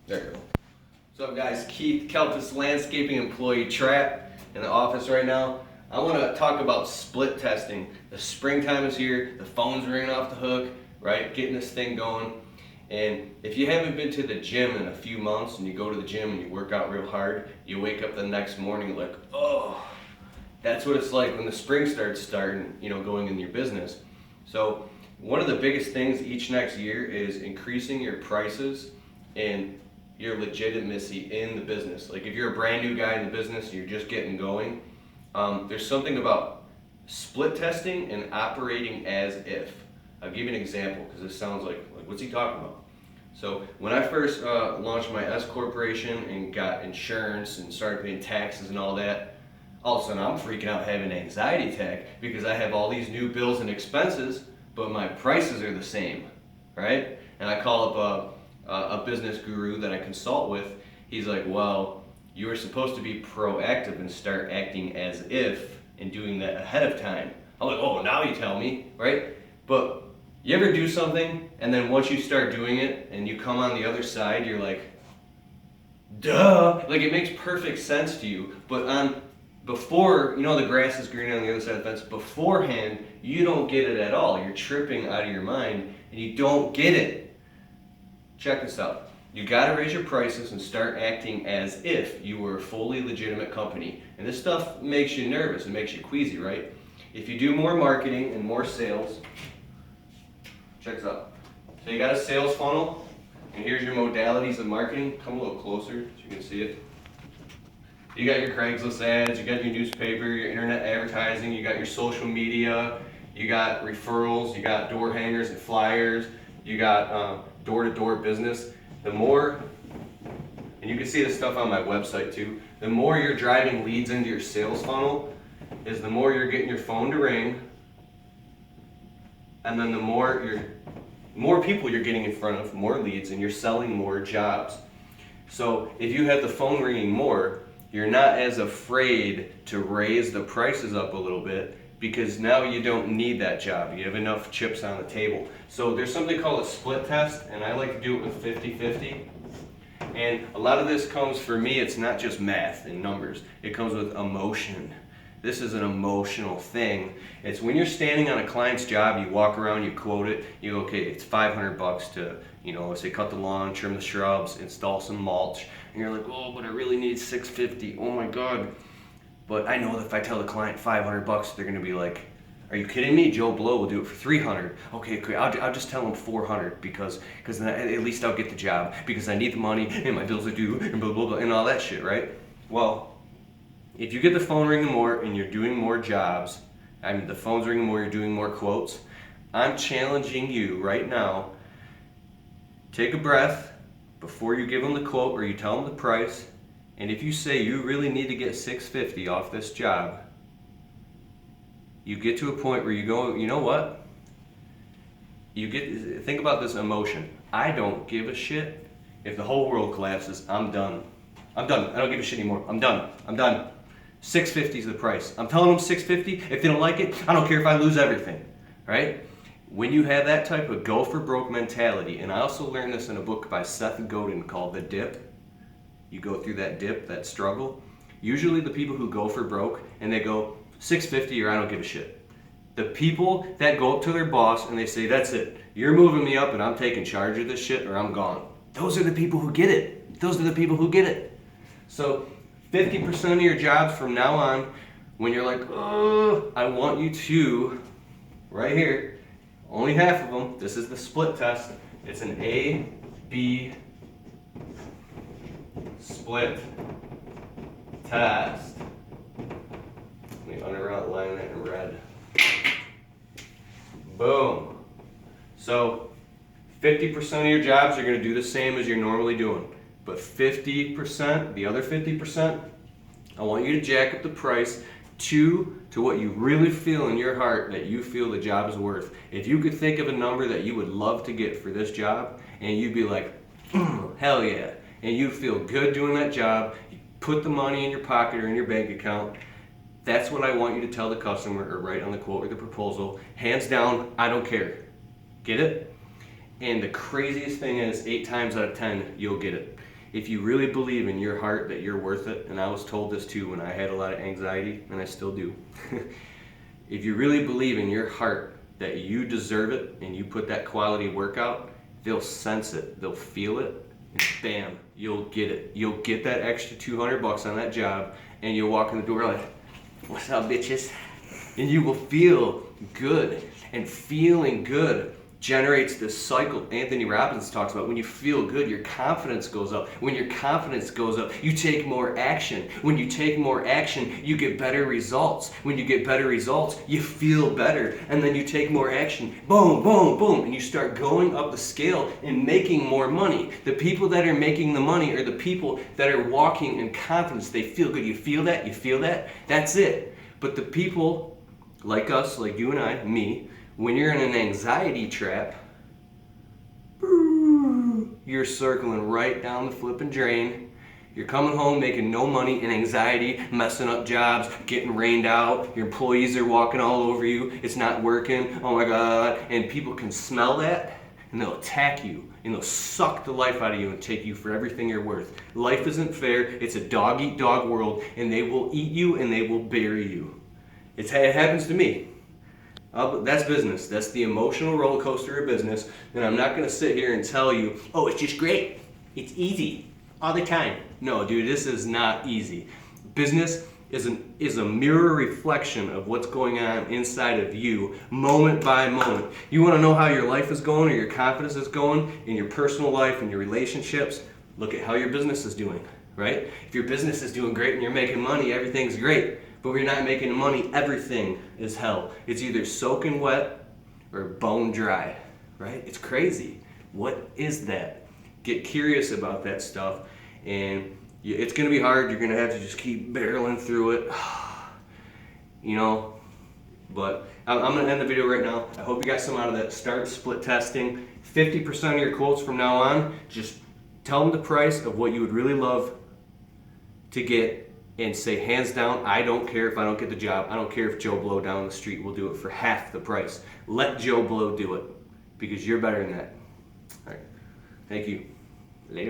There you go. What's up, guys? Keith, Kelpis Landscaping Employee Trap in the office right now. I want to talk about split testing. The springtime is here, the phone's ringing off the hook, right? Getting this thing going. And if you haven't been to the gym in a few months and you go to the gym and you work out real hard, you wake up the next morning like, oh, that's what it's like when the spring starts going in your business. So one of the biggest things each next year is increasing your prices and your legitimacy in the business. Like if you're a brand new guy in the business, you're just getting going, there's something about split testing and operating as if. I'll give you an example because this sounds like what's he talking about? So when I first launched my S Corporation and got insurance and started paying taxes and all that, all of a sudden I'm freaking out having an anxiety attack because I have all these new bills and expenses, but my prices are the same, right? And I call up a business guru that I consult with. He's like, well, you were supposed to be proactive and start acting as if and doing that ahead of time. I'm like, oh, now you tell me, right? But you ever do something and then once you start doing it and you come on the other side, you're like, duh, like it makes perfect sense to you, but before, the grass is greener on the other side of the fence, beforehand, you don't get it at all. You're tripping out of your mind and you don't get it. Check this out. You gotta raise your prices and start acting as if you were a fully legitimate company. And this stuff makes you nervous, it makes you queasy, right? If you do more marketing and more sales, check this out. So you got a sales funnel, and here's your modalities of marketing. Come a little closer so you can see it. You got your Craigslist ads, you got your newspaper, your internet advertising, you got your social media, you got referrals, you got door hangers and flyers, you got door-to-door business. The more, and you can see this stuff on my website too, the more you're driving leads into your sales funnel is the more you're getting your phone to ring, and then the more people you're getting in front of, more leads, and you're selling more jobs. So if you have the phone ringing more, you're not as afraid to raise the prices up a little bit because now you don't need that job. You have enough chips on the table. So there's something called a split test, and I like to do it with 50-50. And a lot of this comes, for me, it's not just math and numbers. It comes with emotion. This is an emotional thing. It's when you're standing on a client's job, you walk around, you quote it, you go, okay, it's $500 to, let's say cut the lawn, trim the shrubs, install some mulch. And you're like, oh, but I really need $650. Oh my God. But I know that if I tell the client $500, they're gonna be like, are you kidding me? Joe Blow will do it for $300. Okay, I'll just tell him $400 because then at least I'll get the job because I need the money and my bills are due and blah, blah, blah, and all that shit, right? Well, if you get the phone ringing more and you're doing more jobs, the phone's ringing more, you're doing more quotes, I'm challenging you right now, take a breath before you give them the quote or you tell them the price, and if you say you really need to get $650 off this job, you get to a point where you go, you know what? Think about this emotion. I don't give a shit if the whole world collapses. I'm done. I don't give a shit anymore. I'm done. $650 is the price. I'm telling them $650. If they don't like it, I don't care if I lose everything, right? When you have that type of go for broke mentality, and I also learned this in a book by Seth Godin called The Dip. You go through that dip, that struggle. Usually the people who go for broke and they go $650 or I don't give a shit. The people that go up to their boss and they say, that's it, you're moving me up and I'm taking charge of this shit or I'm gone. Those are the people who get it. So 50% of your jobs from now on, when you're like, oh, I want you to, right here, only half of them, this is the split test. It's an A-B split test. Let me underline that in red. Boom. So 50% of your jobs are going to do the same as you're normally doing. But 50%, the other 50%, I want you to jack up the price to what you really feel in your heart that you feel the job is worth. If you could think of a number that you would love to get for this job, and you'd be like, hell yeah, and you feel good doing that job, you put the money in your pocket or in your bank account, that's what I want you to tell the customer or write on the quote or the proposal. Hands down, I don't care. Get it? And the craziest thing is 8 times out of 10, you'll get it. If you really believe in your heart that you're worth it, and I was told this too when I had a lot of anxiety, and I still do. If you really believe in your heart that you deserve it and you put that quality work out, they'll sense it, they'll feel it, and bam, you'll get it. You'll get that extra $200 on that job, and you'll walk in the door like, "What's up, bitches?" And you will feel good, and feeling good generates this cycle Anthony Robbins talks about. When you feel good, your confidence goes up. When your confidence goes up, you take more action. When you take more action, you get better results. When you get better results, you feel better. And then you take more action. Boom, boom, boom. And you start going up the scale and making more money. The people that are making the money are the people that are walking in confidence. They feel good. You feel that? You feel that? That's it. But the people like us, like you and I, me, when you're in an anxiety trap, you're circling right down the flipping drain. You're coming home making no money in anxiety, messing up jobs, getting rained out. Your employees are walking all over you. It's not working. Oh my God. And people can smell that, and they'll attack you, and they'll suck the life out of you and take you for everything you're worth. Life isn't fair. It's a dog-eat-dog world, and they will eat you and they will bury you. It happens to me. That's business. That's the emotional roller coaster of business. And I'm not going to sit here and tell you, oh, it's just great. It's easy all the time. No, dude, this is not easy. Business is a mirror reflection of what's going on inside of you, moment by moment. You want to know how your life is going or your confidence is going in your personal life and your relationships? Look at how your business is doing, right? If your business is doing great and you're making money, everything's great. But when you're not making money, everything is hell. It's either soaking wet or bone dry, right? It's crazy. What is that? Get curious about that stuff, and it's going to be hard. You're going to have to just keep barreling through it, you know. But I'm going to end the video right now. I hope you got some out of that. Start split testing. 50% of your quotes from now on, just tell them the price of what you would really love to get, and say, hands down, I don't care if I don't get the job. I don't care if Joe Blow down the street will do it for half the price. Let Joe Blow do it, because you're better than that. All right. Thank you. Later.